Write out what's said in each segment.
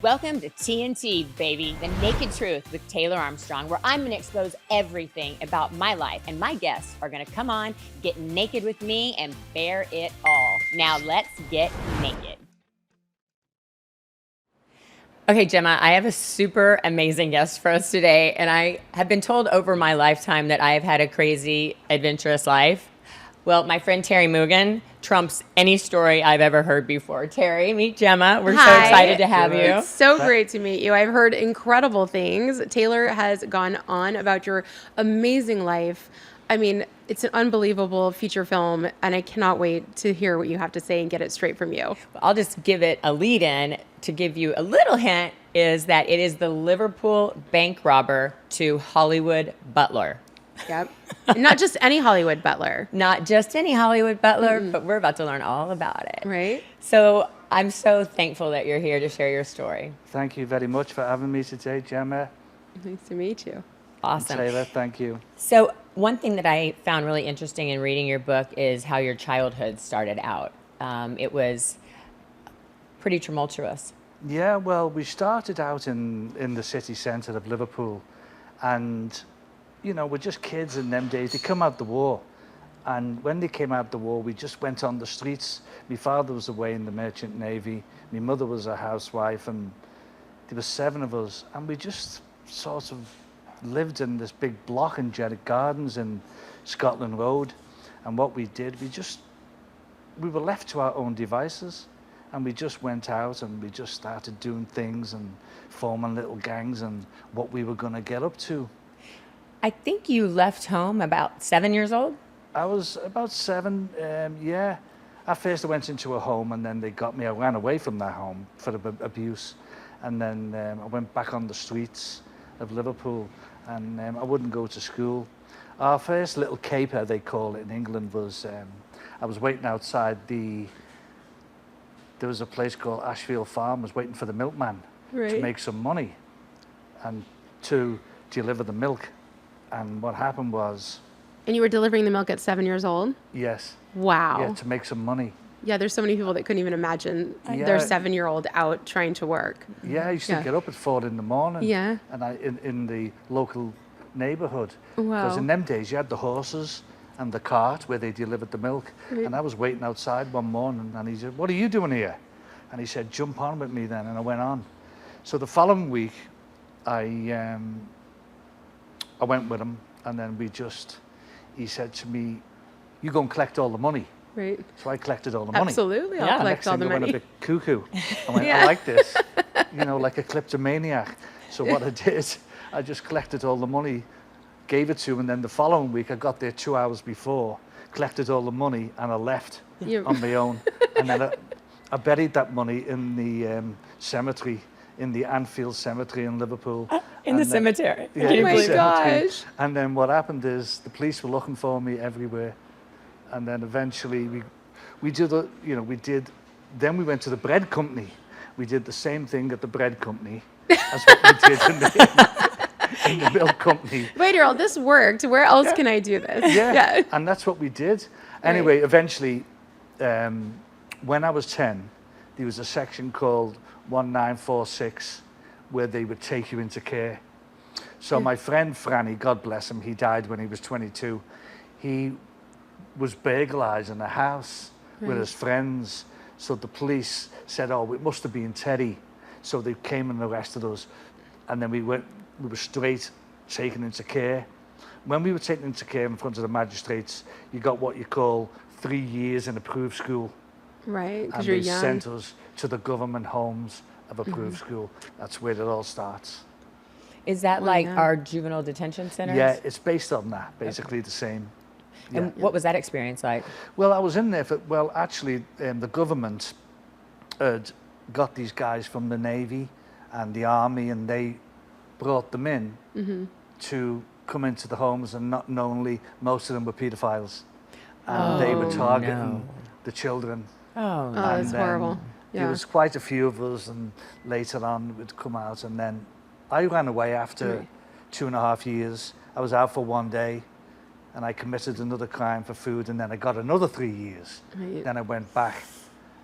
Welcome to TNT, baby, the naked truth with Taylor Armstrong, where I'm going to expose everything about my life, and my guests are going to come on, get naked with me, and bear it all. Now let's get naked. Okay, Gemma, I have a super amazing guest for us today, and I have been told over my lifetime that I have had a crazy, adventurous life. Well, my friend Terry Mugan trumps any story I've ever heard before. Terry, meet Gemma. We're so excited to have you. It's so great to meet you. I've heard incredible things. Taylor has gone on about your amazing life. I mean, it's an unbelievable feature film, and I cannot wait to hear what you have to say and get it straight from you. I'll just give it a lead in to give you a little hint, is that it is the Liverpool bank robber to Hollywood Butler. Yep. Not just any Hollywood Butler. Not just any Hollywood Butler, but we're about to learn all about it. Right. So I'm so thankful that you're here to share your story. Thank you very much for having me today, Gemma. Nice to meet you. Awesome. Taylor, thank you. So one thing that I found really interesting in reading your book is how your childhood started out. It was pretty tumultuous. Yeah, well, we started out in the city centre of Liverpool, and you know, we're just kids in them days. They come out the war, and when they came out the war, we just went on the streets. My father was away in the Merchant Navy. My mother was a housewife, and there were 7 of us, and we just sort of lived in this big block in Jeddick Gardens in Scotland Road. And what we did, we were left to our own devices, and we just went out and we just started doing things and forming little gangs and what we were going to get up to. I think you left home about 7 years old? I was about 7, yeah. At first I went into a home, and then they got me. I ran away from that home for abuse. And then I went back on the streets of Liverpool, and I wouldn't go to school. Our first little caper, they call it in England, was I was waiting outside there was a place called Ashfield Farm. I was waiting for the milkman to make some money and to deliver the milk. And what happened was... And you were delivering the milk at 7 years old? Yes. Wow. Yeah, to make some money. Yeah, there's so many people that couldn't even imagine their 7-year-old out trying to work. Yeah, I used to get up at 4 in the morning. Yeah. And in the local neighbourhood. Wow. Because in them days, you had the horses and the cart where they delivered the milk. Right. And I was waiting outside one morning, and he said, "What are you doing here?" And he said, "Jump on with me then." And I went on. So the following week, I went with him, and then he said to me, "You go and collect all the money." Right. So I collected all the money. Absolutely, I'll collect all the money. I went a bit cuckoo. I went, I like this, you know, like a kleptomaniac. So what I did, I just collected all the money, gave it to him, and then the following week, I got there 2 hours before, collected all the money, and I left on my own. And then I buried that money in the cemetery, in the Anfield Cemetery in Liverpool. In the cemetery? Yeah, oh my gosh. And then what happened is the police were looking for me everywhere. And then eventually then we went to the bread company. We did the same thing at the bread company as what we did in the milk company. Wait, Earl, this worked. Where else can I do this? Yeah, and that's what we did. Anyway, eventually, when I was 10, there was a section called 1946 where they would take you into care. So my friend Franny, God bless him, he died when he was 22. He was burglarizing a house with his friends. So the police said, "Oh, it must have been Teddy." So they came and arrested us. And then we were straight taken into care. When we were taken into care in front of the magistrates, you got what you call 3 years in approved school. Right, because And you're they young. sent us to the government homes of approved school. That's where it all starts. Is that like our juvenile detention centers? Yeah, it's based on that, basically the same. Yeah. And what was that experience like? Well, I was in there actually, the government had got these guys from the Navy and the Army, and they brought them in to come into the homes, and not only, most of them were paedophiles. And they were targeting the children. Oh, that's horrible. Yeah. There was quite a few of us, and later on would come out, and then I ran away after 2.5 years. I was out for 1 day, and I committed another crime for food, and then I got another 3 years. Then I went back,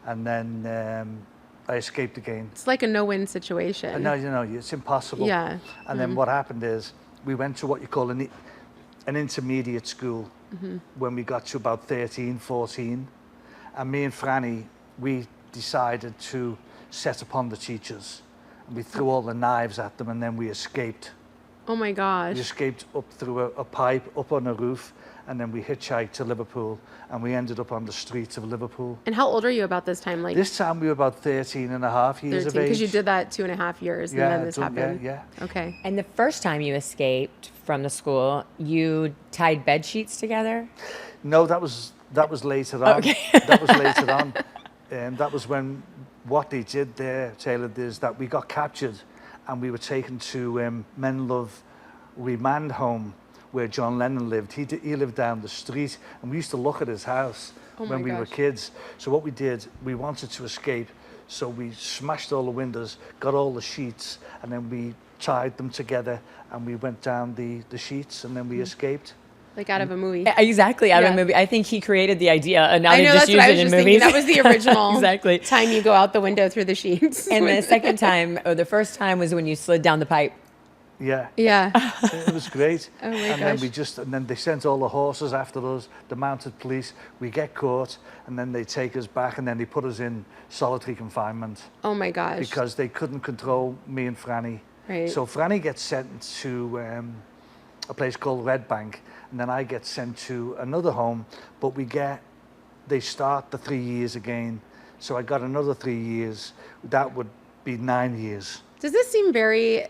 and then I escaped again. It's like a no-win situation. And now, you know, it's impossible. Yeah. And then what happened is we went to what you call an intermediate school when we got to about 13, 14. And me and Franny, we decided to set upon the teachers. And we threw all the knives at them, and then we escaped. Oh my gosh. We escaped up through a pipe, up on a roof, and then we hitchhiked to Liverpool, and we ended up on the streets of Liverpool. And how old are you about this time? Like This time we were about 13 and a half years of age. Because you did that 2.5 years, and then this happened. Yeah. Okay. And the first time you escaped from the school, you tied bed sheets together? No, that was later on. Okay. That was later on. That was when what they did there, Taylor, is that we got captured and we were taken to Menlove Remand Home where John Lennon lived. He lived down the street, and we used to look at his house when we were kids. So what we did, we wanted to escape, so we smashed all the windows, got all the sheets, and then we tied them together, and we went down the sheets, and then we escaped. Like out of a movie. Exactly, out of a movie. I think he created the idea, and now I they know, just that's use what I it was in just movies. thinking. That was the original Exactly. time you go out the window through the sheets. And the second time, or the first time, was when you slid down the pipe. Yeah. Yeah. It was great. Oh my and gosh. then they sent all the horses after us, the mounted police. We get caught, and then they take us back, and then they put us in solitary confinement Oh my gosh. because they couldn't control me and Franny. Right. So Franny gets sent to a place called Red Bank, and then I get sent to another home, but they start the 3 years again. So I got another 3 years. That would be 9 years. Does this seem very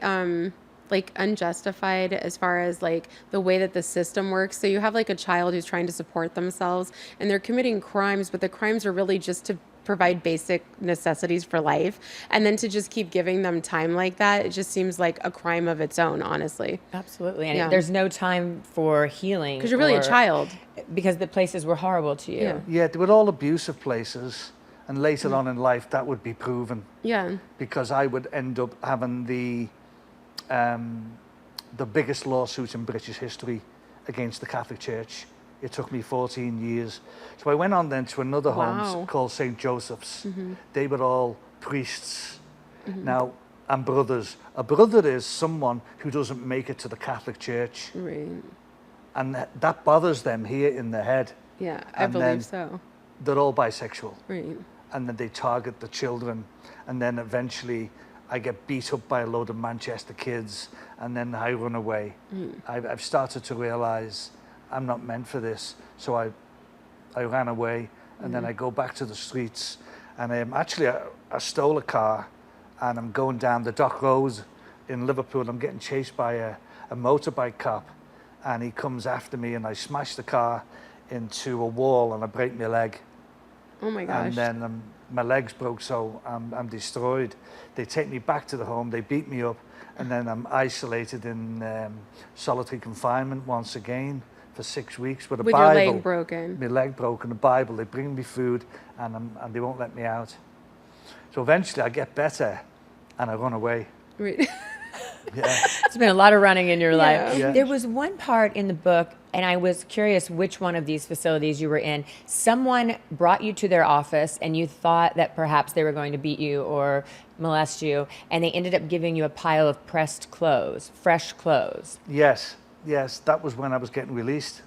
like unjustified as far as like the way that the system works? So you have like a child who's trying to support themselves and they're committing crimes, but the crimes are really just to provide basic necessities for life. And then to just keep giving them time like that, it just seems like a crime of its own, honestly. Absolutely. And Yeah. there's no time for healing. Because you're really a child. Because the places were horrible to you. Yeah. Yeah, they were all abusive places, and later on in life that would be proven. Yeah. Because I would end up having the biggest lawsuit in British history against the Catholic Church. It took me 14 years. So I went on then to another home called St. Joseph's. They were all priests. Now, and brothers. A brother is someone who doesn't make it to the Catholic Church. Right. And that bothers them here in their head. Yeah, I And then believe so. They're all bisexual. Right. And then they target the children, and then eventually I get beat up by a load of Manchester kids, and then I run away. I've started to realize I'm not meant for this, so I ran away, and then I go back to the streets, and actually I stole a car, and I'm going down the Dock Road in Liverpool. I'm getting chased by a motorbike cop, and he comes after me, and I smash the car into a wall, and I break my leg. Oh my gosh. And then my legs broke, so I'm destroyed. They take me back to the home, they beat me up, and then I'm isolated in solitary confinement once again for 6 weeks with a Bible. With your leg broken. My leg broken, a Bible. They bring me food, and they won't let me out. So eventually I get better, and I run away. Right. Yeah. It's been a lot of running in your life. Yeah. There was one part in the book, and I was curious which one of these facilities you were in. Someone brought you to their office, and you thought that perhaps they were going to beat you or molest you, and they ended up giving you a pile of pressed clothes, fresh clothes. Yes, that was when I was getting released.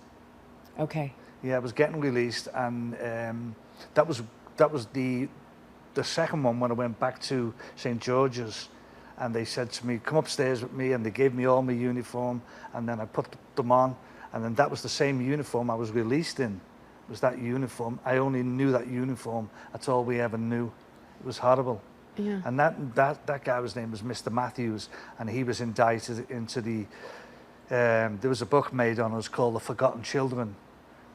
Okay. Yeah, I was getting released, and that was the second one when I went back to St. George's, and they said to me, come upstairs with me, and they gave me all my uniform, and then I put them on, and then that was the same uniform I was released in, was that uniform. I only knew that uniform. That's all we ever knew. It was horrible. Yeah. And that guy's name was Mr. Matthews, and he was indicted into the, there was a book made on us called The Forgotten Children.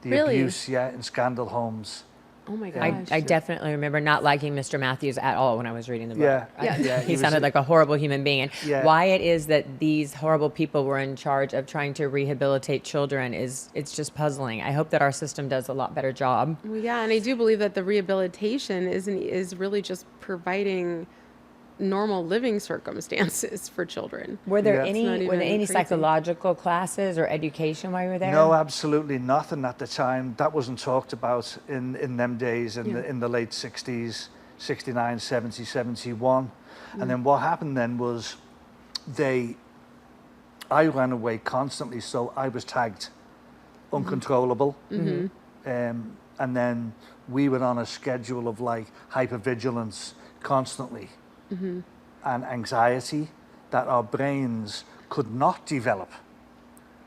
The Really? abuse, in scandal homes. Oh my gosh. I definitely remember not liking Mr. Matthews at all when I was reading the book. Yeah. He sounded like a horrible human being. And Yeah. why it is that these horrible people were in charge of trying to rehabilitate children it's just puzzling. I hope that our system does a lot better job. Well, yeah, and I do believe that the rehabilitation is really just providing normal living circumstances for children. Were there Yeah. It's not any even crazy. psychological classes or education while you were there? No, absolutely nothing at the time. That wasn't talked about in them days, in the late 60s. 69, 70, 71. And then what happened then was I ran away constantly, so I was tagged uncontrollable. And then we were on a schedule of like hypervigilance constantly and anxiety that our brains could not develop.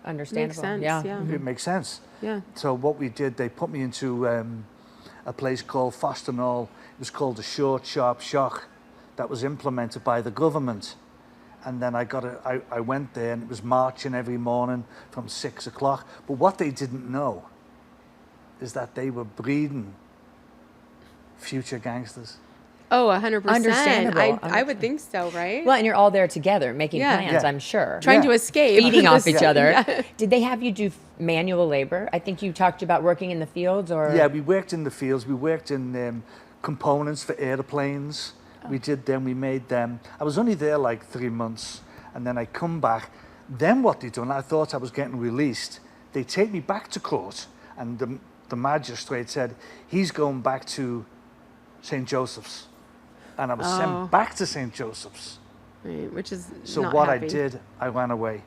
Understandable. Makes sense, yeah. It makes sense. Yeah. So what we did, they put me into a place called Fosternall. It was called a short, sharp shock that was implemented by the government. And then I went there, and it was marching every morning from 6 o'clock. But what they didn't know is that they were breeding future gangsters. Oh, 100%. Understandable. I would think so, right? Well, and you're all there together making Yeah. plans, Yeah. I'm sure. Trying to escape. Feeding off each other. Yeah. Did they have you do manual labor? I think you talked about working in the fields, or Yeah, we worked in the fields. We worked in components for airplanes. We did them. We made them. I was only there like 3 months, and then I come back. Then what they done? I thought I was getting released. They take me back to court, and the magistrate said he's going back to St. Joseph's, and I was sent back to St. Joseph's. Right, which is So not what happy. I did, I ran away.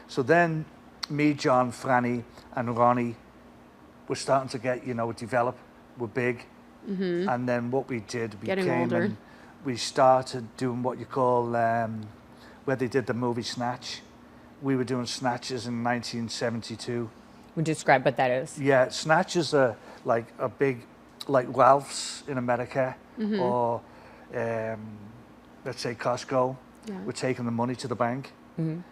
So then me, John, Franny, and Ronnie were starting to get, develop. We're big. And then what we did, we Getting came older. and we started doing what you call, where they did the movie Snatch. We were doing Snatches in 1972. would you describe what that is? Yeah, Snatches are like a big, like Ralph's in America, or let's say Costco. Yeah. We're taking the money to the bank.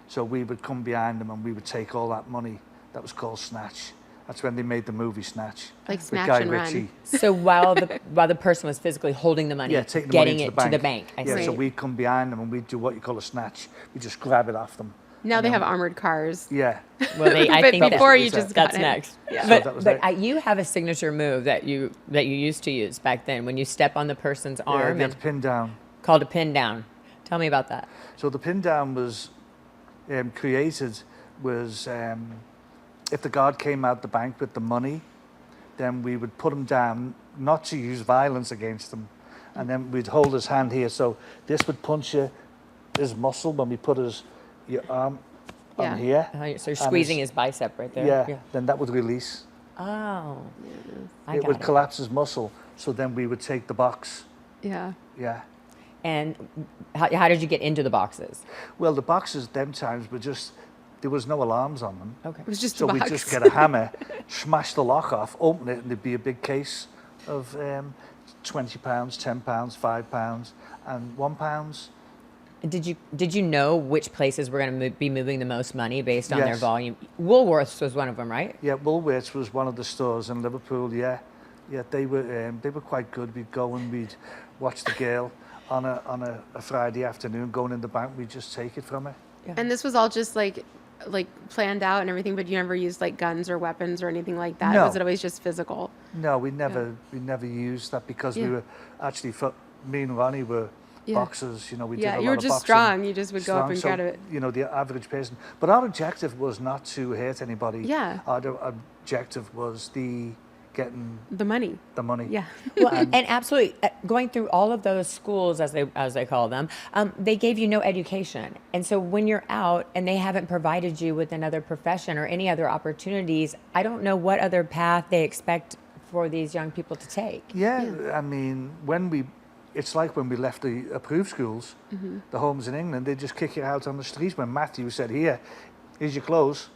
So we would come behind them and we would take all that money. That was called Snatch. That's when they made the movie Snatch. Like with Snatch Guy and Ritchie. Run. So while the person was physically holding the money, Yeah, taking the getting money it to the bank. I Yeah, see. so we'd come behind them and we'd do what you call a snatch. We just grab it off them. Now they have armored cars. Yeah. Well, I But think before that- you just got that's it. next. Yeah. So that was it. You have a signature move that you used to use back then when you step on the person's Yeah, arm get and pinned down. called a pin down. Tell me about that. So the pin down was created was if the guard came out the bank with the money, then we would put him down, not to use violence against him, and then we'd hold his hand here. So this would punch his muscle when we put your arm Yeah. on here. So you're and squeezing his bicep right there. Yeah, then that would release. Oh. I It got would it. collapse his muscle. So then we would take the box. Yeah. Yeah. And how did you get into the boxes? Well, the boxes them times were just, there was no alarms on them. Okay. It was just So a we box. just get a hammer, smash the lock off, open it, and there'd be a big case of £20, £10, £5, and £1. Mm-hmm. Did you know which places were going to be moving the most money based on their Yes. volume? Woolworths was one of them, right? Yeah, Woolworths was one of the stores in Liverpool. Yeah, they were quite good. We'd go and we'd watch the girl on a Friday afternoon going in the bank. We'd just take it from her. And this was all just like planned out and everything, but you never used like guns or weapons or anything like that. No. Was it always just physical? No, we never used that because we Yeah. were actually me and Ronnie were Yeah. boxers. We did Yeah, a you lot were of just boxing. strong. You just would go up Strong, and so, get it. The average person. But our objective was not to hurt anybody. Yeah. Our objective was getting The money. the money. Yeah. Well, and absolutely, going through all of those schools, as they call them, they gave you no education. And so when you're out and they haven't provided you with another profession or any other opportunities, I don't know what other path they expect for these young people to take. Yeah, I mean, it's like when we left the approved schools, the homes in England, they just kick you out on the streets. When Matthew said, here's your clothes,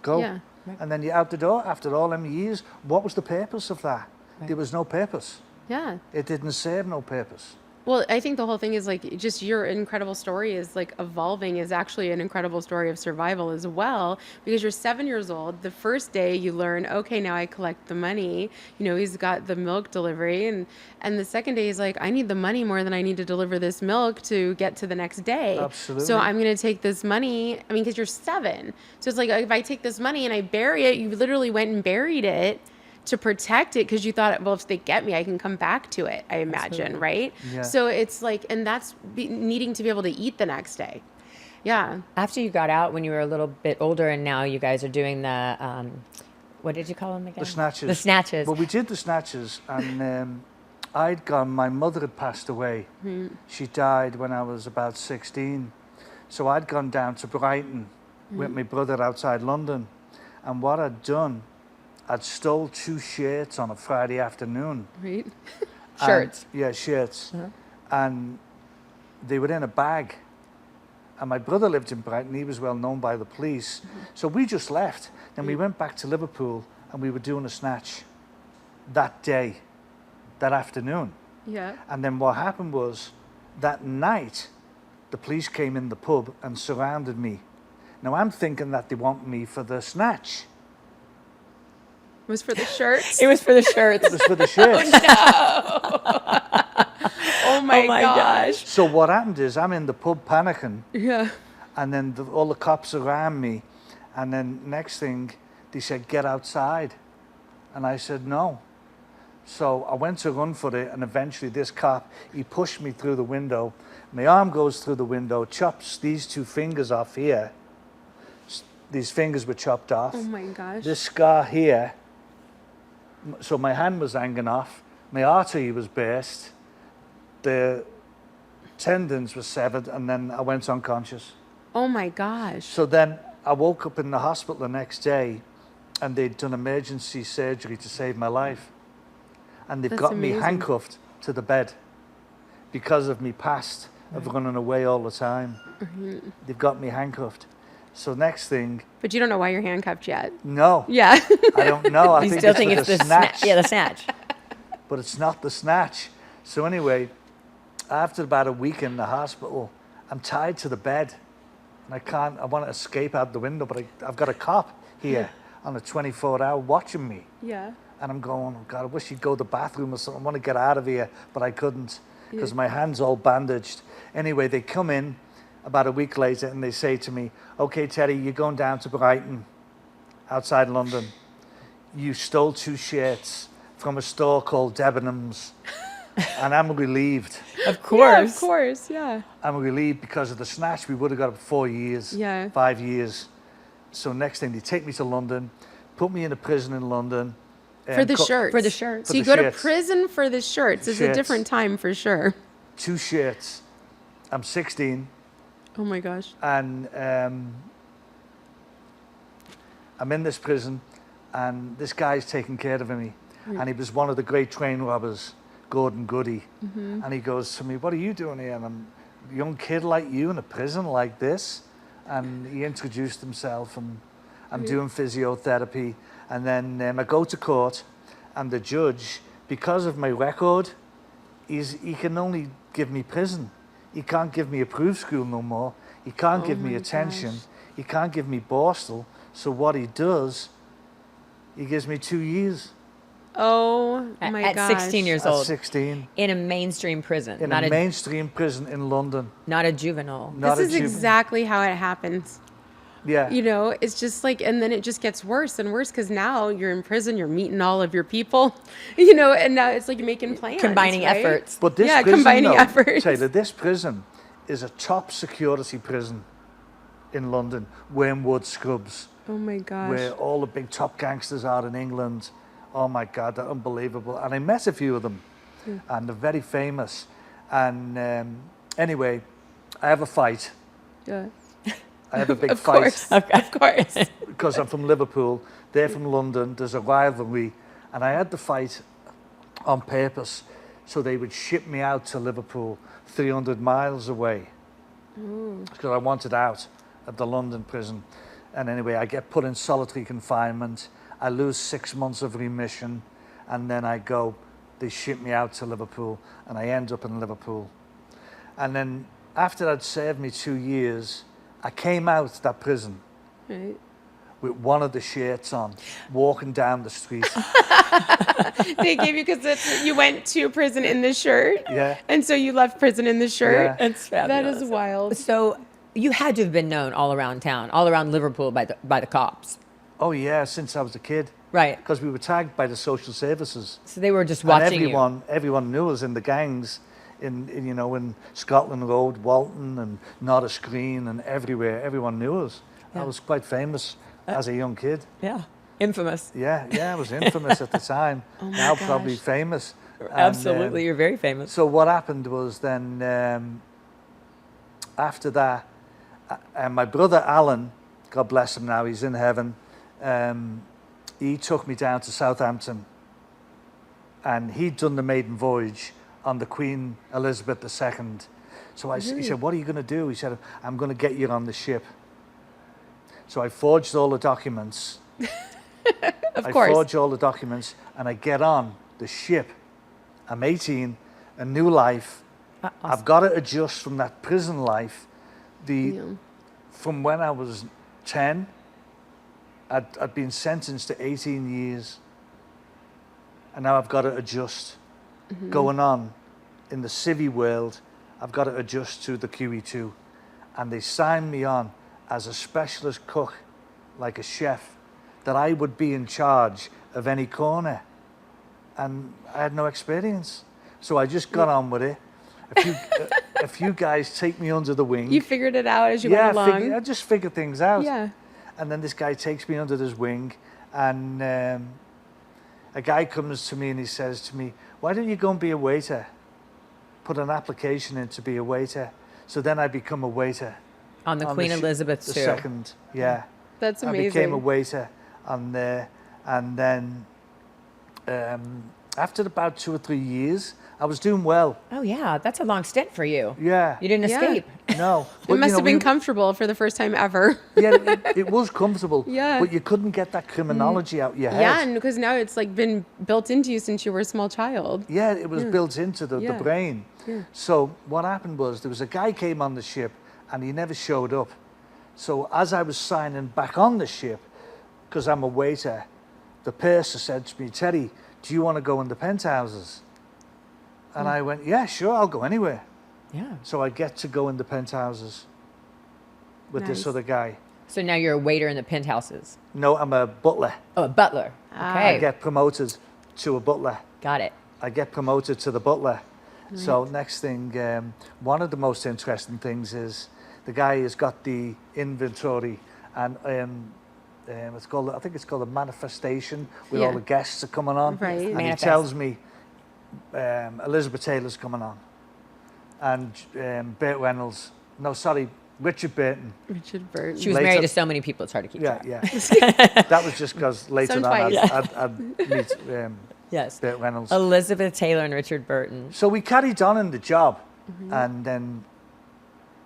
go. Yeah. And then you're out the door after all them years. What was the purpose of that? There was no purpose. Yeah. It didn't serve no purpose. Well, I think the whole thing is like just your incredible story is like evolving is actually an incredible story of survival as well, because you're 7 years old. The first day you learn, okay, now I collect the money. He's got the milk delivery, and the second day he's like, I need the money more than I need to deliver this milk to get to the next day. Absolutely. So I'm going to take this money. I mean, because you're 7. So it's like, if I take this money and I bury it, you literally went and buried it to protect it because you thought, well, if they get me, I can come back to it, I imagine, Absolutely. right? Yeah. So it's like, and that's needing to be able to eat the next day. Yeah. After you got out when you were a little bit older, and now you guys are doing the, what did you call them again? The snatches. The snatches. Well, we did the snatches, and my mother had passed away. She died when I was about 16. So I'd gone down to Brighton with my brother outside London. And what I'd done, I'd stole 2 shirts on a Friday afternoon. Right. Shirts. Yeah, shirts. And they were in a bag. And my brother lived in Brighton. He was well known by the police. So we just left. Then we went back to Liverpool and we were doing a snatch that day, that afternoon. Yeah. And then what happened was that night, the police came in the pub and surrounded me. Now I'm thinking that they want me for the snatch. It was for the shirts. It was for the shirts. It was for the shirts. Oh my gosh. So what happened is I'm in the pub panicking, Yeah. and then all the cops around me, and then next thing they said, get outside. And I said, no. So I went to run for it, and eventually this cop, he pushed me through the window. My arm goes through the window, chops these 2 fingers off here. These fingers were chopped off. Oh my gosh. This scar here, so my hand was hanging off, my artery was burst, the tendons were severed, and then I went unconscious. Oh my gosh. So then I woke up in the hospital the next day, and they'd done emergency surgery to save my life. And they've That's got amazing. me handcuffed to the bed because of me past of running away all the time. They've got me handcuffed. So next thing, But you don't know why you're handcuffed yet. no, Yeah. I don't know. I You think still it's think for it's the snatch. snatch. Yeah, the snatch. But it's not the snatch. So anyway, after about a week in the hospital, I'm tied to the bed, and I want to escape out the window, but I've got a cop here on a 24-hour watching me. Yeah. And I'm going, oh God, I wish you'd go to the bathroom or something. I want to get out of here, but I couldn't because my hand's all bandaged. Anyway, they come in about a week later and they say to me, okay, Teddy, you're going down to Brighton, outside London. You stole 2 shirts from a store called Debenhams. And I'm relieved. Of Yeah, course. of course. Yeah. I'm relieved because of the snatch. We would have got up 4 years, Yeah. 5 years. So next thing, they take me to London, put me in a prison in London. For the shirts. For the shirts. So For you the go shirts. to prison for the shirts. It's a Shirts. different time for sure. 2 shirts. I'm 16. Oh my gosh. And I'm in this prison, and this guy's taking care of me. And he was one of the great train robbers, Gordon Goody. And he goes to me, what are you doing here? And I'm a young kid like you in a prison like this. And he introduced himself, and I'm doing physiotherapy. And then I go to court, and the judge, because of my record, he can only give me prison. He can't give me approved school no more. He can't give me my attention. gosh. He can't give me Borstal. So what he does, he gives me 2 years Oh my At gosh. 16 years at old. 16 In a mainstream prison. in not a mainstream prison in London. not a juvenile. Not This a is juvenile. exactly how it happens. Yeah. You know, it's just like, and then it just gets worse and worse because now you're in prison, you're meeting all of your people, you know, and now it's like you're making plans. Combining right? efforts. But this Yeah, prison, combining though, efforts. Taylor, this prison is a top security prison in London, Wormwood Scrubs, Oh my gosh. where all the big top gangsters are in England. Oh my God, they're unbelievable. And I met a few of them, and they're very famous. And anyway, I have a fight. Yeah. I have a big Of fight course. Of course. because I'm from Liverpool. They're from London. There's a rivalry, and I had the fight on purpose so they would ship me out to Liverpool, 300 miles away, because I wanted out of the London prison. And anyway, I get put in solitary confinement. I lose 6 months of remission, and then I go. They ship me out to Liverpool, and I end up in Liverpool. And then after I'd served me 2 years, I came out of that prison Right. with one of the shirts on, walking down the street. They gave you, because you went to prison in this shirt. Yeah. And so you left prison in this shirt. Yeah. It's That fabulous. is wild. So you had to have been known all around town, all around Liverpool by the cops. Oh yeah, since I was a kid, Right. because we were tagged by the social services. So they were just And watching you. everyone knew us in the gangs, in Scotland Road, Walton, and Norris Green, and everywhere. Everyone knew us. I was quite famous as a young kid. Yeah. Infamous. Yeah, I was infamous at the time. Oh my Now probably gosh. famous Absolutely, you're very famous. So what happened was then, after that, my brother Alan, God bless him now, he's in heaven, he took me down to Southampton, and he'd done the maiden voyage on the Queen Elizabeth II. So he said, what are you going to do? He said, I'm going to get you on the ship. So I forged all the documents. Of course. I forged all the documents, and I get on the ship. I'm 18, a new life. Awesome. I've got to adjust from that prison life. From when I was 10, I'd been sentenced to 18 years. And now I've got to adjust. Going on in the civvy world, I've got to adjust to the QE2. And they signed me on as a specialist cook, like a chef, that I would be in charge of any corner. And I had no experience. So I just got on with it. A few guys take me under the wing. You figured it out as you went along. I just figured things out. Yeah. And then this guy takes me under his wing, and a guy comes to me and he says to me, why don't you go and be a waiter? Put an application in to be a waiter. So then I become a waiter. On the Queen Elizabeth II. Yeah. That's amazing. I became a waiter on there. And then after about 2 or 3 years, I was doing well. Oh, yeah. That's a long stint for you. Yeah. You didn't escape. No. It must have been comfortable for the first time ever. Yeah, it was comfortable. Yeah. But you couldn't get that criminology out your head. Yeah, and because now it's like been built into you since you were a small child. Yeah, it was built into the brain. Yeah. So what happened was there was a guy came on the ship and he never showed up. So as I was signing back on the ship, because I'm a waiter, the purser said to me, Teddy, do you want to go in the penthouses? And I went, yeah, sure, I'll go anywhere. Yeah. So I get to go in the penthouses with Nice. this other guy. So now you're a waiter in the penthouses. No, I'm a butler. Oh, a butler. Okay. I get promoted to a butler. Got it. I get promoted to the butler. So next thing, one of the most interesting things is the guy has got the inventory, and it's called, I think it's called a manifestation, where all the guests are coming on. Right. And Manifest. he tells me Elizabeth Taylor's coming on, and Burt Reynolds. No, sorry, Richard Burton. Richard Burton. She was Later- married to so many people, it's hard to keep track. Yeah. That was just because later on Sometimes. I'd meet Yes. Burt Reynolds. Elizabeth Taylor and Richard Burton. So we carried on in the job, and then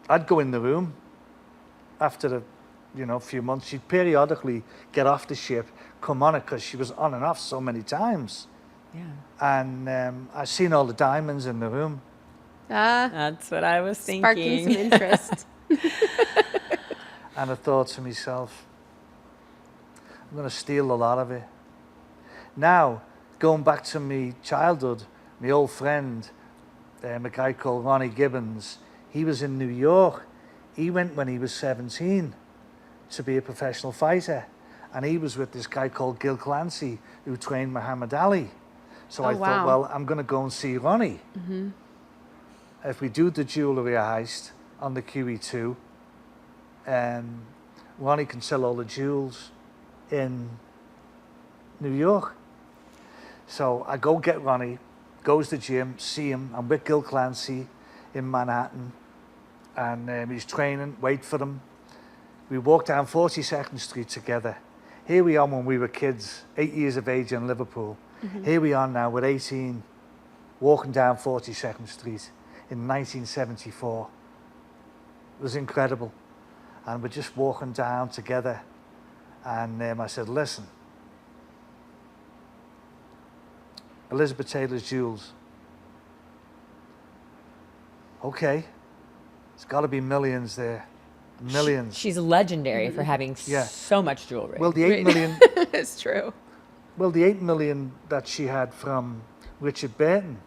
I'd go in the room after a few months. She'd periodically get off the ship, come on it, because she was on and off so many times. Yeah. And I seen all the diamonds in the room, That's what I was Sparking thinking. some interest. and I thought to myself, I'm going to steal a lot of it. Now, going back to my childhood, my old friend, a guy called Ronnie Gibbons, he was in New York. He went when he was 17 to be a professional fighter. And he was with this guy called Gil Clancy, who trained Muhammad Ali. So I thought, well, I'm going to go and see Ronnie. If we do the jewellery heist on the QE2, Ronnie can sell all the jewels in New York. So I go get Ronnie, goes to the gym, see him. I'm with Gil Clancy in Manhattan, and he's training, wait for him. We walk down 42nd Street together. Here we are when we were kids, 8 years of age in Liverpool. Here we are now, we're 18, walking down 42nd Street in 1974. It was incredible. And we're just walking down together. And I said, listen, Elizabeth Taylor's jewels. Okay, it's got to be millions there, millions. She's legendary for having so much jewelry. Well, the 8 million. It's true. Well, the 8 million that she had from Richard Burton,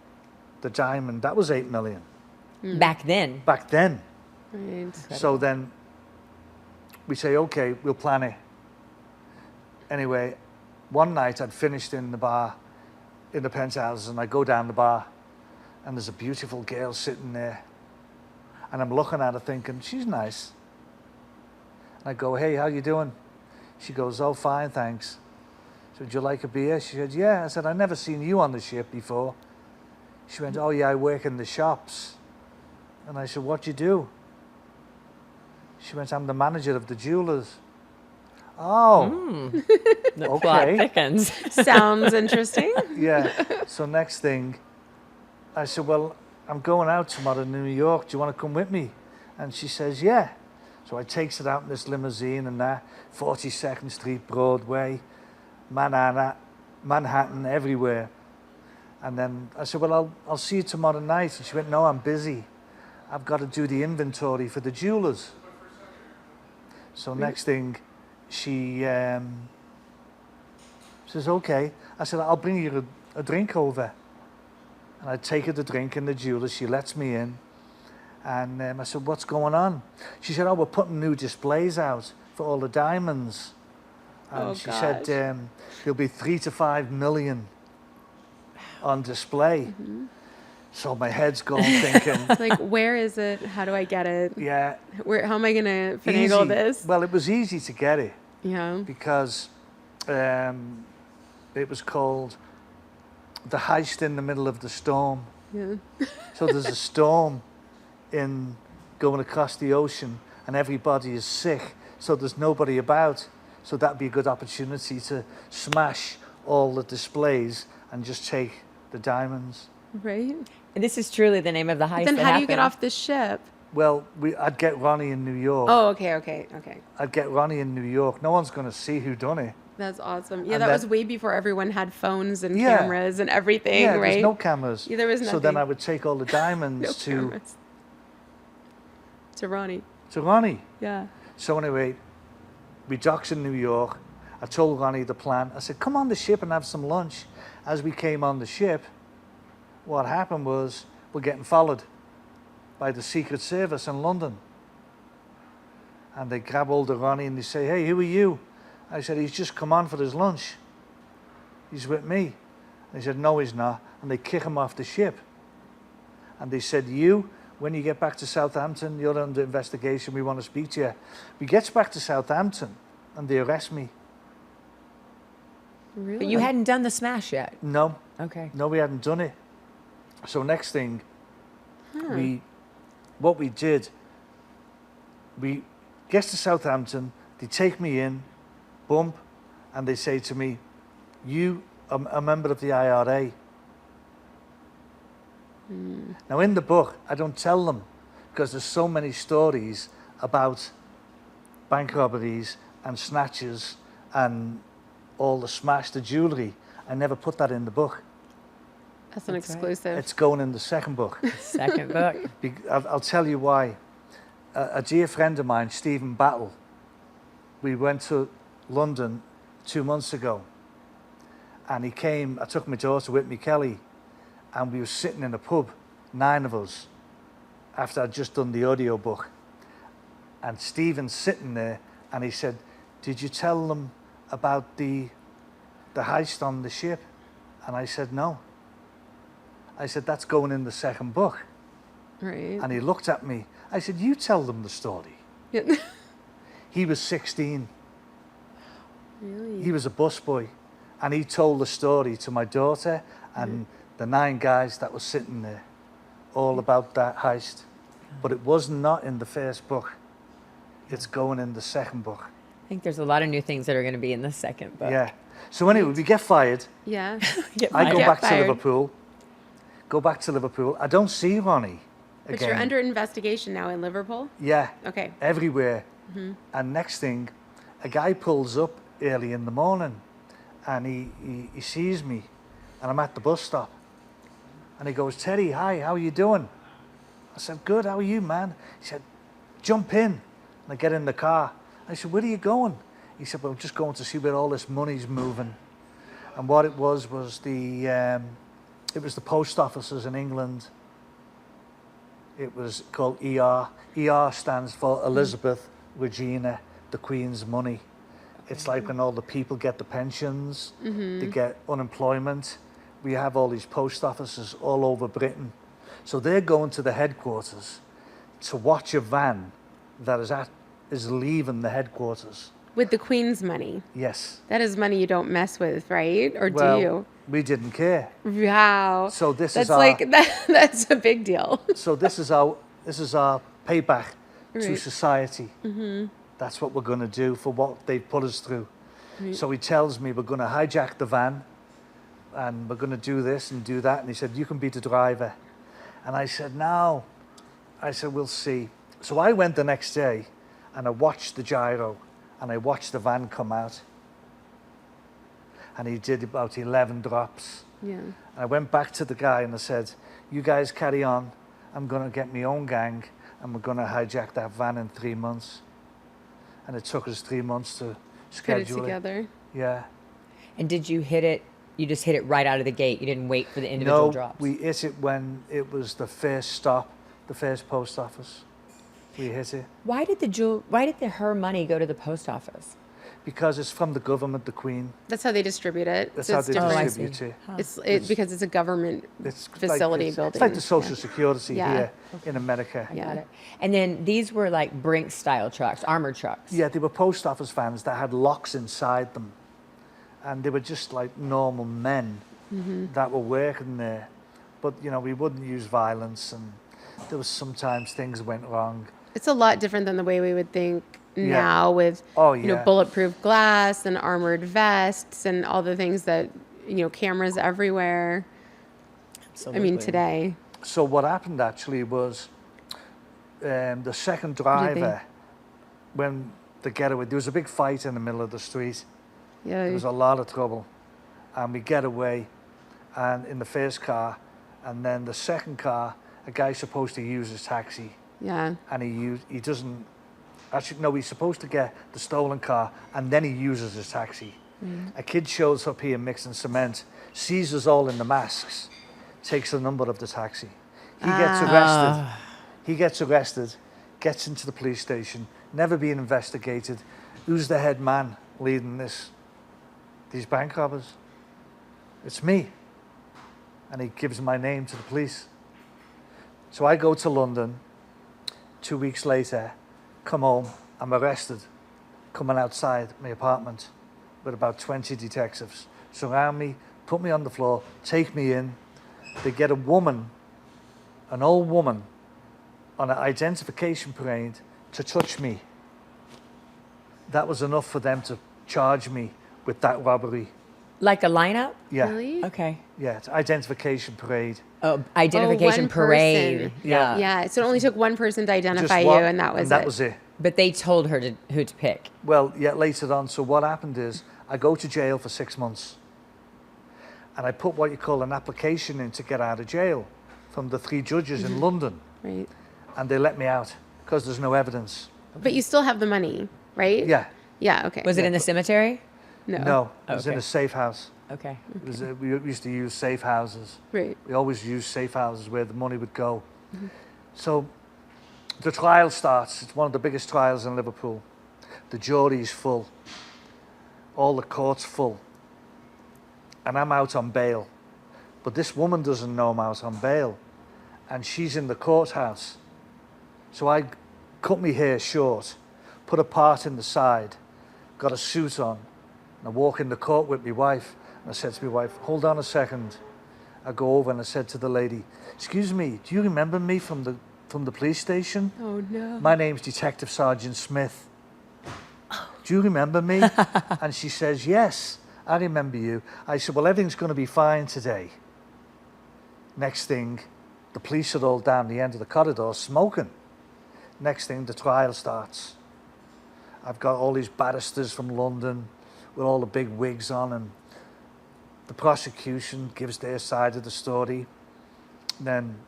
the diamond, that was 8 million Back then. back then. Right. So then we say, okay, we'll plan it. Anyway, one night I'd finished in the bar, in the penthouses, and I go down the bar, and there's a beautiful girl sitting there. And I'm looking at her thinking, she's nice. And I go, hey, how you doing? She goes, oh, fine, thanks. So, would you like a beer? She said, yeah. I said, I've never seen you on the ship before. She went, oh yeah, I work in the shops. And I said, what do you do? She went, I'm the manager of the jewelers. Oh, The plot okay. thickens. Sounds interesting. Yeah. So next thing, I said, well, I'm going out tomorrow to New York. Do you want to come with me? And she says, yeah. So I takes her out in this limousine and that, 42nd Street, Broadway, Manhattan, everywhere. And then I said, well, I'll see you tomorrow night. And she went, no, I'm busy. I've got to do the inventory for the jewelers. So next thing, she says, okay. I said, I'll bring you a drink over. And I take her the drink in the jewelers. She lets me in. And I said, what's going on? She said, oh, we're putting new displays out for all the diamonds. And she said, there'll be 3 to 5 million on display. So my head's going thinking, Like, where is it? How do I get it? yeah, How am I going to finagle easy. this? Well, it was easy to get it Yeah. because it was called The Heist in the Middle of the Storm. Yeah. So there's a storm in going across the ocean and everybody is sick, so there's nobody about. So that'd be a good opportunity to smash all the displays and just take the diamonds. Right. And this is truly the name of the heist. Then that how do you get happened. off the ship? Well, I'd get Ronnie in New York. Oh, okay. I'd get Ronnie in New York. No one's going to see who done it. That's awesome. Yeah, And that was then- way before everyone had phones and Yeah. cameras and everything, Yeah, right? there's no cameras. Yeah, there was So then nothing. I would take all the diamonds No to cameras. To Ronnie. Ronnie. Yeah. So anyway, we docked in New York. I told Ronnie the plan. I said, come on the ship and have some lunch. As we came on the ship, what happened was we're getting followed by the Secret Service in London. And they grab hold of Ronnie and they say, hey, who are you? I said, he's just come on for his lunch. He's with me. And they said, no, he's not. And they kick him off the ship. And they said, when you get back to Southampton, you're under investigation, we want to speak to you. We gets back to Southampton and they arrest me. Really? But you hadn't done the smash yet. No, Okay. no, we hadn't done it. So next thing, what we did, we get to Southampton, they take me in, bump, and they say to me, you are a member of the IRA. Now in the book, I don't tell them because there's so many stories about bank robberies and snatches and all the smashed jewellery. I never put that in the book. That's an That's right. exclusive. It's going in the second book. Second book. I'll tell you why. A dear friend of mine, Stephen Battle, we went to London 2 months ago and he came, I took my daughter with me, Kelly, and we were sitting in a pub, 9 of us, after I'd just done the audio book. And Stephen's sitting there and he said, did you tell them about the heist on the ship? And I said, no. I said, that's going in the second book. Right. And he looked at me. I said, you tell them the story. Yeah. He was 16. Really? He was a busboy. And he told the story to my daughter and the 9 guys that were sitting there, all about that heist. But it was not in the first book. It's going in the second book. I think there's a lot of new things that are going to be in the second book. Yeah. So anyway, we get fired. Yeah. I go Get back fired. to Liverpool. Go back to Liverpool. I don't see Ronnie But again. you're under investigation now in Liverpool? Yeah. Okay. Everywhere. And next thing, a guy pulls up early in the morning and he sees me and I'm at the bus stop. And he goes, Teddy, hi, how are you doing? I said, good, how are you, man? He said, jump in. And I get in the car. I said, where are you going? He said, well, I'm just going to see where all this money's moving. And what it was the post offices in England. It was called ER. ER stands for Elizabeth Regina, the Queen's money. It's like when all the people get the pensions, they get unemployment. We have all these post offices all over Britain. So they're going to the headquarters to watch a van that is leaving the headquarters. With the Queen's money. Yes. That is money you don't mess with, right? Or Well, do you? we didn't care. Wow. So this That's is our like that's a big deal. so this is our payback to Right. society. That's what we're going to do for what they've put us through. So he tells me we're going to hijack the van and we're going to do this and do that. And he said, you can be the driver. And I said, no. I said, we'll see. So I went the next day and I watched the gyro and I watched the van come out. And he did about 11 drops. Yeah. And I went back to the guy and I said, you guys carry on. I'm going to get my own gang and we're going to hijack that van in 3 months. And it took us 3 months to Put it schedule together. Yeah. And did you hit it? You just hit it right out of the gate. You didn't wait for the individual No, drops. we hit it when it was the first stop, the first post office. We hit it Why did her money go to the post office? because it's from the government, the Queen. That's how they distribute it. That's So how it's they different. I distribute see. it. It's because it's a government It's facility it's, building. It's like the Social Security Yeah. here in America. I got it. And then these were like Brinks style trucks, armored trucks. Yeah, they were post office vans that had locks inside them. And they were just like normal men that were working there. But, you know, we wouldn't use violence and there was sometimes things went wrong. It's a lot different than the way we would think Yeah. now with Oh, you know yeah. bulletproof glass and armored vests and all the things that cameras everywhere. I mean today. So what happened actually was the second What do you driver, when the getaway, there was a big fight in the middle of the street. Yeah. There was a lot of trouble. And we get away and in the first car. And then the second car, a guy's supposed to use his taxi. Yeah. And he doesn't, actually, no, he's supposed to get the stolen car and then he uses his taxi. A kid shows up here mixing cement, sees us all in the masks, takes the number of the taxi. He gets arrested. He gets arrested, gets into the police station, never being investigated. Who's the head man leading these bank robbers? It's me. And he gives my name to the police. So I go to London. 2 weeks later, come home, I'm arrested, coming outside my apartment with about 20 detectives. Surround me, put me on the floor, take me in. They get a woman, an old woman, on an identification parade to touch me. That was enough for them to charge me with that robbery. Like a lineup? Yeah. Really? Okay. Yeah, it's identification parade. Oh, identification one parade. person. Yeah. Yeah. So it only took one person to Just identify you, one, and that was it. it. But they told her who to pick. Well, yeah, later on. So what happened is I go to jail for 6 months. And I put what you call an application in to get out of jail from the 3 judges in London. Right. And they let me out because there's no evidence. But you still have the money, right? Yeah. Yeah. Okay. Was it in the cemetery? No. No, it was in Okay. a safe house. Okay. It was we used to use safe houses. Right. We always used safe houses where the money would go. So the trial starts. It's one of the biggest trials in Liverpool. The jury's full. All the court's full. And I'm out on bail. But this woman doesn't know I'm out on bail. And she's in the courthouse. So I cut my hair short, put a part in the side, got a suit on, and I walk in the court with my wife. And I said to my wife, hold on a second. I go over and I said to the lady, excuse me, do you remember me from the police station? Oh no. My name's Detective Sergeant Smith. Do you remember me? And she says, yes, I remember you. I said, well, everything's going to be fine today. Next thing, the police are all down the end of the corridor smoking. Next thing, the trial starts. I've got all these barristers from London with all the big wigs on, and the prosecution gives their side of the story. Then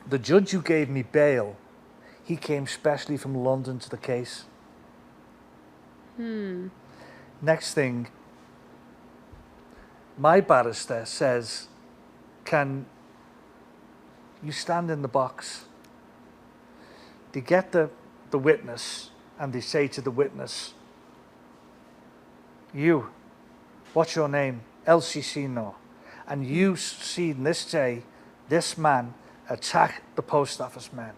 the judge who gave me bail, he came specially from London to the case. Next thing, my barrister says, can you stand in the box? They get the witness and they say to the witness, you, what's your name? LCC no. And you seen this day, this man attack the post office man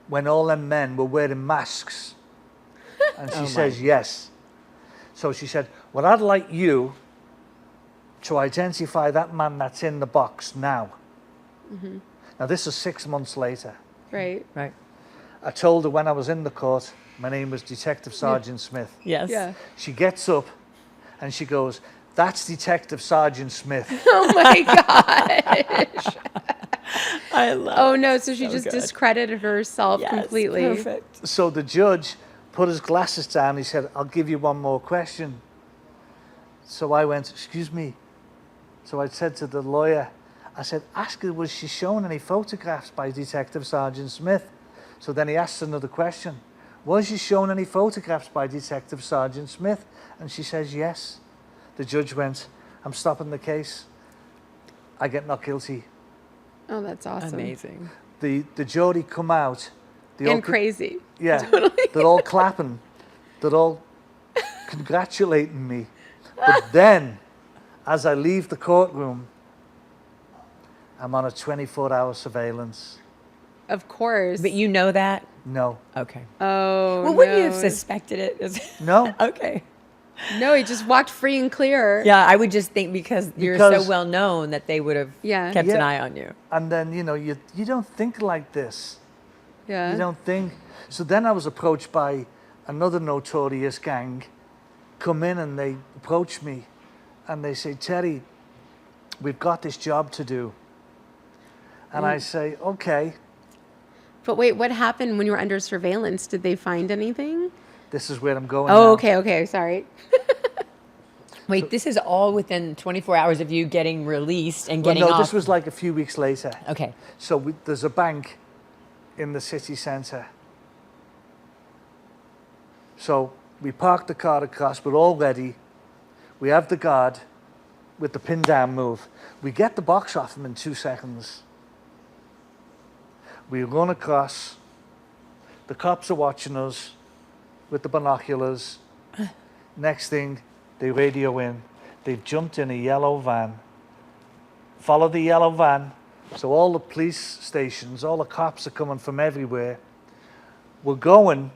when all them men were wearing masks And she says, yes. So she said, well, I'd like you to identify that man that's in the box now. Now, this is 6 months later. Right. Right. I told her when I was in the court, my name was Detective Sergeant Smith. Yes. Yeah. She gets up and she goes, that's Detective Sergeant Smith. Oh my gosh. I love Oh no, so she So just good. discredited herself Yes, completely. Perfect. So the judge put his glasses down. He said, I'll give you one more question. So I went, excuse me. So I said to the lawyer, I said, ask her, was she shown any photographs by Detective Sergeant Smith? So then he asked another question. Was she shown any photographs by Detective Sergeant Smith? And she says, yes. The judge went, I'm stopping the case. I get not guilty. Oh, that's awesome. Amazing. The jury come out. They And crazy. Yeah, they're all clapping. They're all congratulating me. But then, as I leave the courtroom, I'm on a 24-hour surveillance. Of course. But you know that? No. Okay. Oh, Well, no. wouldn't you have suspected it? No. Okay. No, he just walked free and clear. Yeah, I would just think because you're Because- so well known that they would have Yeah. kept an Yeah. eye on you. And then, you don't think like this. Yeah. You don't think. So then I was approached by another notorious gang, come in and they approach me and they say, Terry, we've got this job to do. And I say, okay, But wait, what happened when you were under surveillance? Did they find anything? this is where I'm going Oh, now. okay, sorry. Wait, this is all within 24 hours of you getting released and Well, getting no, off. this was like a few weeks later. Okay. So there's a bank in the city centre. So we parked the car across, we're all ready. We have the guard with the pin down move. We get the box off him in 2 seconds. We run across. The cops are watching us with the binoculars. Next thing, they radio in. They've jumped in a yellow van. Follow the yellow van. So all the police stations, all the cops are coming from everywhere. We're going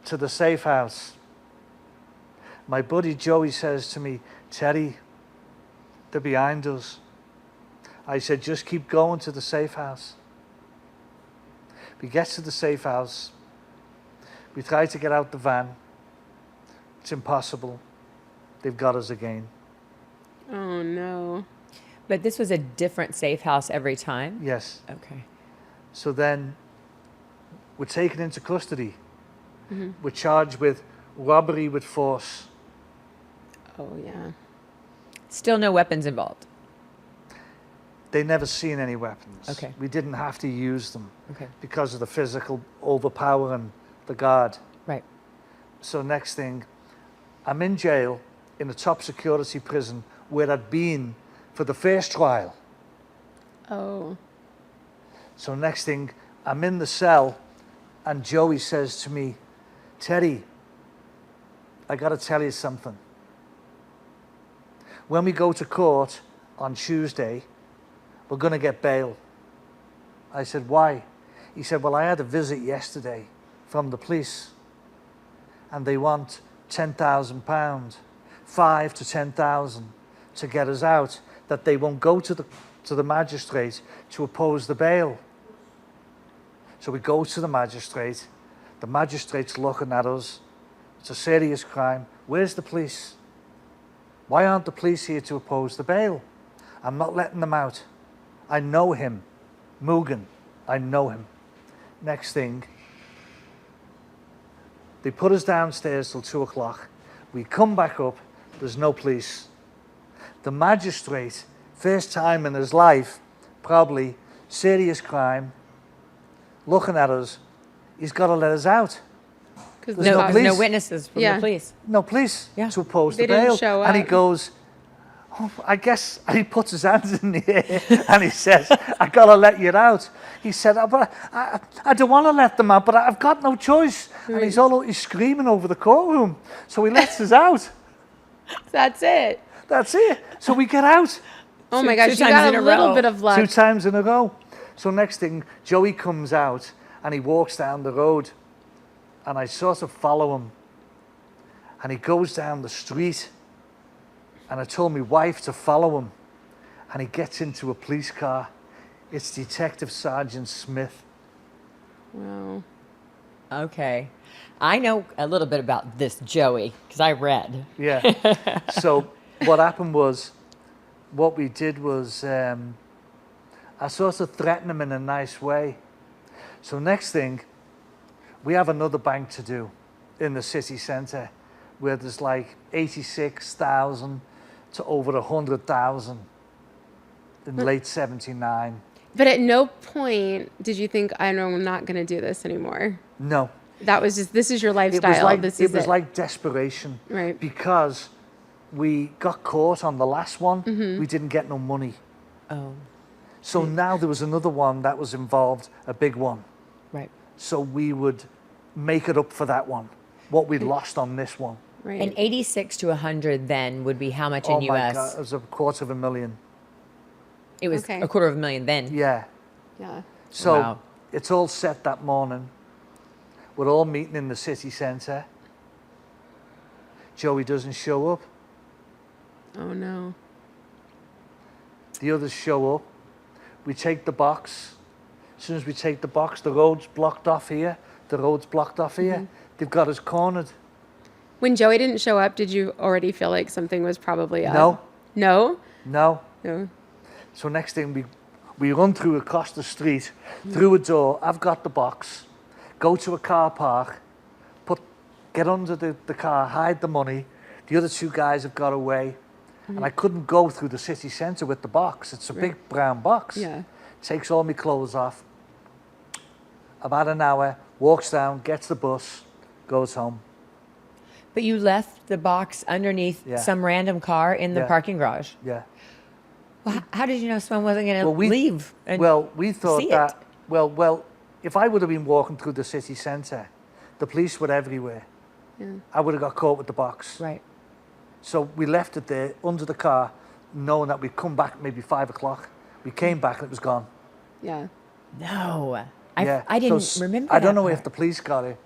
to the safe house. My buddy Joey says to me, Terry, they're behind us. I said, just keep going to the safe house. We get to the safe house. We try to get out the van. It's impossible. They've got us again. Oh, no. But this was a different safe house every time? Yes. Okay. So then we're taken into custody. We're charged with robbery with force. Oh, yeah. Still no weapons involved? They never seen any weapons. Okay. We didn't have to use them Okay. because of the physical overpowering the guard. Right. So next thing, I'm in jail in a top security prison where I'd been for the first trial. Oh. So next thing, I'm in the cell and Joey says to me, Terry, I got to tell you something. When we go to court on Tuesday, we're going to get bail. I said, why? He said, well, I had a visit yesterday from the police and they want £10,000, 5 to 10,000 to get us out, that they won't go to the magistrate to oppose the bail. So we go to the magistrate's looking at us. It's a serious crime. Where's the police? Why aren't the police here to oppose the bail? I'm not letting them out. I know him. Moogan, I know him. Next thing, they put us downstairs till 2 o'clock. We come back up, there's no police. The magistrate, first time in his life, probably, serious crime, looking at us, he's got to let us out. Because There's no No, police. no witnesses from Yeah. the police. No police Yeah. to oppose They the didn't bail. show And he up. goes, oh, I guess, and he puts his hands in the air and he says, I got to let you out. He said, "Oh, but I don't want to let them out, but I've got no choice. And he's screaming over the courtroom. So he lets us out. That's it. That's it. So we get out Oh my Two gosh, you times got in a a little row. bit of luck. 2 times in a row. So next thing, Joey comes out and he walks down the road and I sort of follow him And he goes down the street, and I told my wife to follow him, and he gets into a police car. It's Detective Sergeant Smith. Wow. Okay. I know a little bit about this Joey because I read. Yeah. So what happened was, what we did was, I sort of threatened him in a nice way. So next thing, we have another bank to do in the city centre where there's like 86,000 to over 100,000 in late 79. But at no point did you think, I know I'm not going to do this anymore. No. That was just, this is your lifestyle. It was like desperation. Right. Because we got caught on the last one, Mm-hmm. we didn't get no money. Oh, So now there was another one that was involved, a big one. right. So we would make it up for that one, what we'd lost on this one. Right. And 86 to 100 then would be how much Oh in my US? God, it was $250,000. It was Okay. $250,000 then. Yeah. yeah. So Wow. it's all set that morning. We're all meeting in the city centre. Joey doesn't show up. Oh no. The others show up. We take the box. As soon as we take the box, the road's blocked off here. The road's blocked off here. They've got us cornered. When Joey didn't show up, did you already feel like something was probably up? No. No? No. No. So next thing we run through across the street, through a door. I've got the box. Go to a car park. Get under the car, hide the money. The other two guys have got away. And I couldn't go through the city centre with the box. It's a big brown box. Yeah. Takes all my clothes off. About an hour, walks down, gets the bus, goes home. But you left the box underneath Yeah. some random car in the Yeah. parking garage. Yeah. Well, how did you know someone wasn't going to leave? And We thought see that, well, if I would have been walking through the city centre, the police were everywhere. Yeah. I would have got caught with the box. Right. So we left it there under the car, knowing that we'd come back maybe 5 o'clock. We came back and it was gone. Yeah. No. Yeah. I didn't So remember I don't that know if part. the police got it.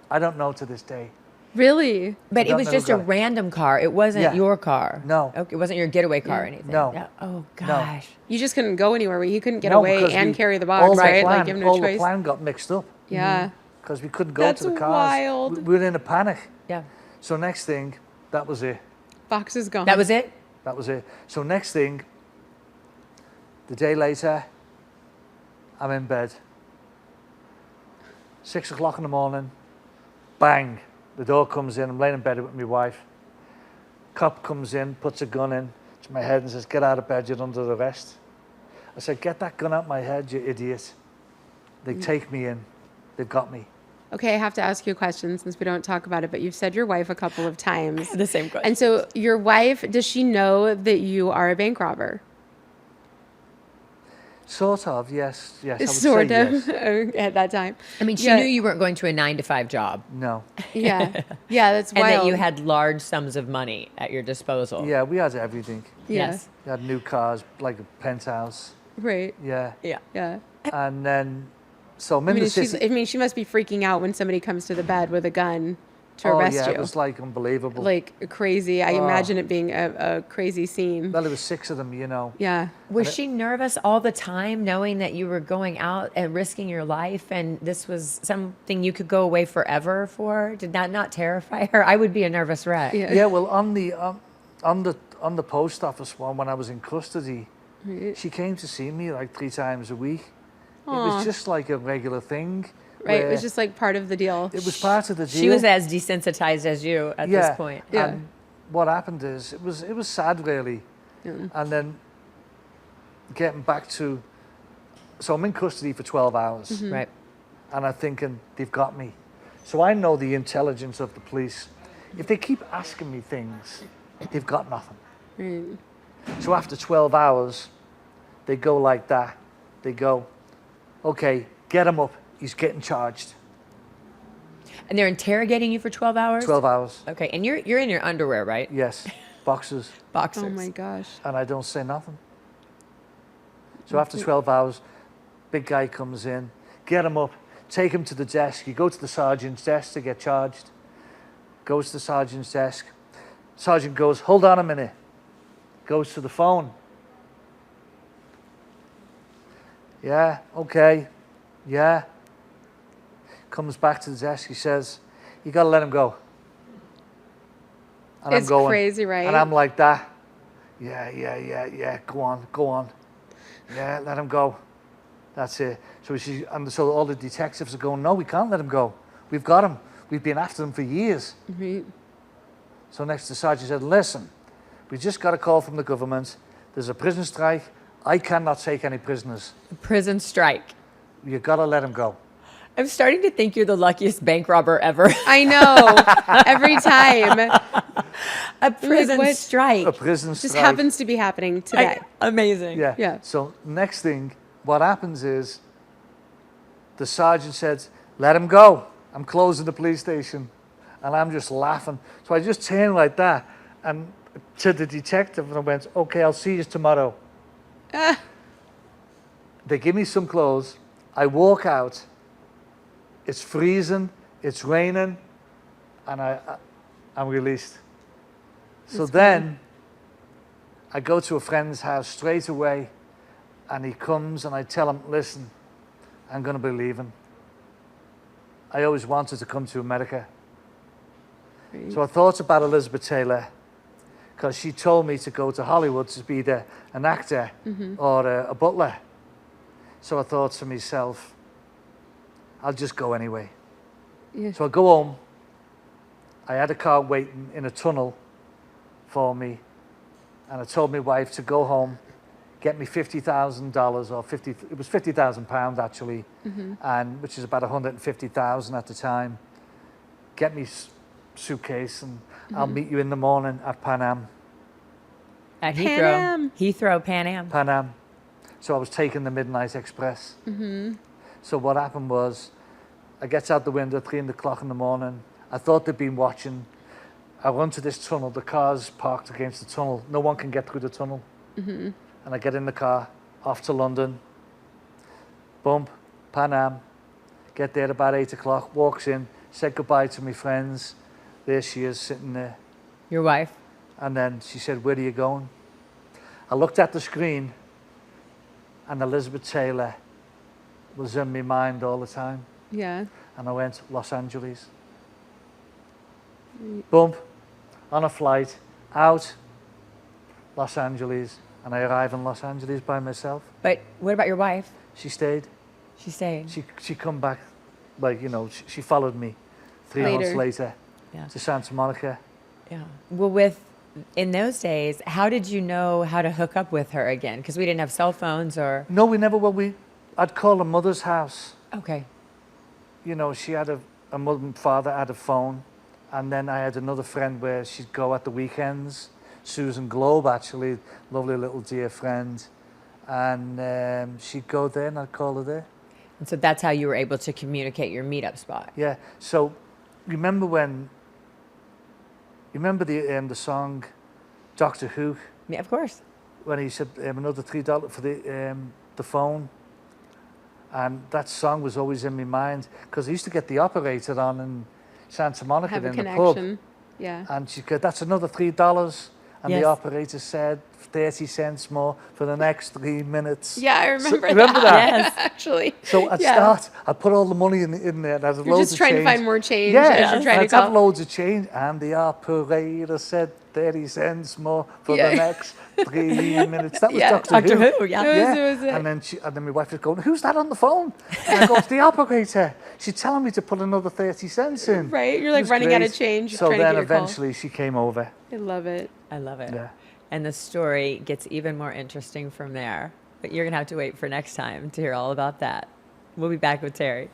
I don't know to this day. Really? But it don't was know just who a got it. random car. It wasn't Yeah. your car. No. Okay, it wasn't your getaway car or anything. No. Yeah. Oh, gosh. You just couldn't go anywhere where you couldn't get No, away because and we- carry the all box, the right? plan- Like, you have no all choice. the plan got mixed up Yeah. because we couldn't go That's to the cars. wild. We were in a panic. Yeah. So next thing, that was it. Box is gone. That was it? That was it. So next thing, the day later, I'm in bed. 6 o'clock in the morning, bang, the door comes in. I'm laying in bed with my wife. Cop comes in, puts a gun in to my head and says, "Get out of bed, you're under arrest." I said, "Get that gun out my head, you idiot." They take me in. They've got me. Okay, I have to ask you a question since we don't talk about it, but you've said your wife a couple of times. The same question. And so your wife, does she know that you are a bank robber? Sort of, yes. Yes, I would Sort say of yes. at that time. I mean, she Yeah. knew you weren't going to a 9-to-5 job No. Yeah. Yeah, that's and wild. that you had large sums of money at your disposal. Yeah, we had everything. Yeah. Yes. We had new cars, like a penthouse. Right. Yeah. Yeah. Yeah. And then, so I'm I in mean, the city. I mean, she must be freaking out when somebody comes to the bed with a gun to Oh, arrest yeah, you. it was like unbelievable. Like crazy. I Oh. imagine it being a crazy scene. Well, there was 6 of them, you know. Yeah. Was she nervous all the time knowing that you were going out and risking your life and this was something you could go away forever for? Did that not terrify her? I would be a nervous wreck. Yeah. Yeah, well, on the post office one, when I was in custody, Right. she came to see me like 3 times a week. It Aw. was just like a regular thing. Right. It where was just like part of the deal. it was part of the deal. She was as desensitized as you at Yeah. this point. Yeah. And what happened is it was sad, really. Yeah. And then getting back to, so I'm in custody for 12 hours. Mm-hmm. Right. And I'm thinking, they've got me. So I know the intelligence of the police. If they keep asking me things, they've got nothing. Right. So after 12 hours, they go like that. They go, "Okay, get him up. He's getting charged." And they're interrogating you for 12 hours? 12 hours. Okay. And you're in your underwear, right? Yes, boxers. Boxers. Oh my gosh. And I don't say nothing. So after 12 hours, big guy comes in, get him up, take him to the desk. You go to the sergeant's desk to get charged. goes to the sergeant's desk. Sergeant goes, hold on a minute. Goes to the phone. Yeah, okay. Yeah. Comes back to the desk. He says, you got to let him go. And It's I'm going, crazy, right? And I'm like that. Yeah. Go on. Yeah, let him go. That's it. So all the detectives are going, no, we can't let him go. We've got him. We've been after him for years. Right. So next the sergeant said, listen, we just got a call from the government. There's a prison strike. I cannot take any prisoners. Prison strike. You got to let him go. I'm starting to think you're the luckiest bank robber ever. I know. Every time. A prison what? strike. A prison strike. Just happens to be happening today. Amazing. Yeah. Yeah. So next thing, what happens is the sergeant said, let him go. I'm closing the police station. And I'm just laughing. So I just turned like that and to the detective and I went, okay, I'll see you tomorrow. They give me some clothes. I walk out. It's freezing. It's raining. And I'm released. So then I go to a friend's house straight away. And he comes and I tell him, listen, I'm going to be leaving. I always wanted to come to America. Right. So I thought about Elizabeth Taylor because she told me to go to Hollywood to be either an actor or a butler. So I thought to myself, I'll just go anyway. Yeah. So I go home. I had a car waiting in a tunnel for me. And I told my wife to go home, get me $50,000 or it was £50,000 actually, and which is about 150,000 at the time. Get me suitcase and I'll meet you in the morning at Pan Am. At Pan Heathrow. Am. Heathrow, Pan Am. Pan Am. So I was taking the Midnight Express. So what happened was, I get out the window at 3 o'clock in the morning. I thought they'd been watching. I run to this tunnel. The car's parked against the tunnel. No one can get through the tunnel. And I get in the car, off to London. Bump, Pan Am. Get there about 8 o'clock, walks in, said goodbye to my friends. There she is sitting there. Your wife. And then she said, where are you going? I looked at the screen and Elizabeth Taylor was in my mind all the time. Yeah. And I went, Los Angeles. Bump, on a flight, out, Los Angeles. And I arrived in Los Angeles by myself. But what about your wife? She stayed. She stayed. She come back, like, you know, she followed me 3 months later Yeah. to Santa Monica. Yeah. Well, in those days, how did you know how to hook up with her again? Because we didn't have cell phones or. No, we never, I'd call her mother's house. Okay. You know, she had a mother and father had a phone. And then I had another friend where she'd go at the weekends. Susan Globe, actually, lovely little dear friend. And she'd go there and I'd call her there. And so that's how you were able to communicate your meetup spot. Yeah. So remember the song Doctor Who? Yeah, of course. When he said another $3 for the phone. And that song was always in my mind because I used to get the operator on in Santa Monica Have a in the connection. pub. Yeah. And she said, that's another $3. And Yes. the operator said 30 cents more for the next 3 minutes. Yeah, I remember remember that? Yes. Actually. So I'd put all the money in there and I'd have You're loads just of trying change. to find more change Yeah, as you're trying I'd to have call. loads of change. And the operator said 30 cents more for the next 3 minutes. That was Yeah. Doctor Who. Who, yeah. It was it. And then my wife was going, who's that on the phone? And I go, it's the operator. She's telling me to put another 30 cents in. Right? You're It like was running out great. of change. So trying to then get your call. eventually she came over. I love it. I love it. Yeah. And the story gets even more interesting from there. But you're going to have to wait for next time to hear all about that. We'll be back with Terry.